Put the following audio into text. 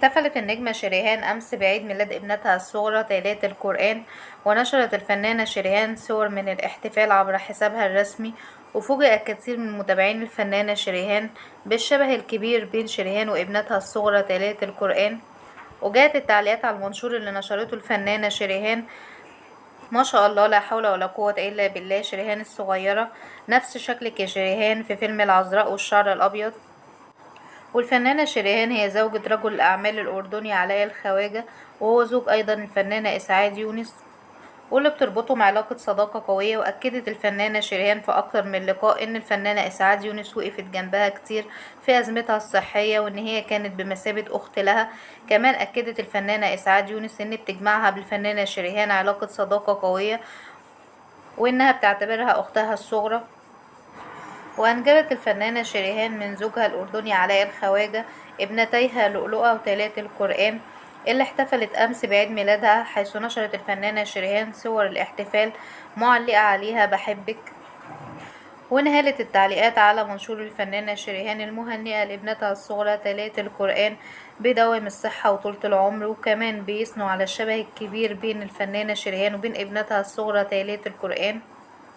احتفلت النجمة شريهان أمس بعيد ميلاد ابنتها الصغرى تالية القرآن، ونشرت الفنانة شريهان صور من الاحتفال عبر حسابها الرسمي. وفوجئ كثير من متابعين الفنانة شريهان بالشبه الكبير بين شريهان وابنتها الصغرى تالية القرآن. وجاءت التعليقات على المنشور اللي نشرته الفنانة شريهان: ما شاء الله، لا حول ولا قوة إلا بالله، شريهان الصغيرة نفس شكلك يا شريهان في فيلم العذراء والشعر الأبيض. والفنانة شريهان هي زوجة رجل الأعمال الأردني علاء الخواجة، وهو زوج أيضا الفنانة إسعاد يونس، واللي بتربطهم علاقة صداقة قوية. وأكدت الفنانة شريهان في أكتر من لقاء إن الفنانة إسعاد يونس وقفت جنبها كتير في أزمتها الصحية، وإن هي كانت بمثابة أخت لها. كمان أكدت الفنانة إسعاد يونس إن بتجمعها بالفنانة شريهان علاقة صداقة قوية، وإنها بتعتبرها أختها الصغرى. وأنجبت الفنانة شريهان من زوجها الأردني علاء الخواجة ابنتيها لؤلؤة وتالية القرآن، اللي احتفلت أمس بعيد ميلادها، حيث نشرت الفنانة شريهان صور الاحتفال معلقة عليها "بحبك". وانهالت التعليقات على منشور الفنانة شريهان المهنئة لابنتها الصغرى تالية القرآن بدوام الصحة وطولة العمر، وكمان بيثنوا على الشبه الكبير بين الفنانة شريهان وبين ابنتها الصغرى تالية القرآن.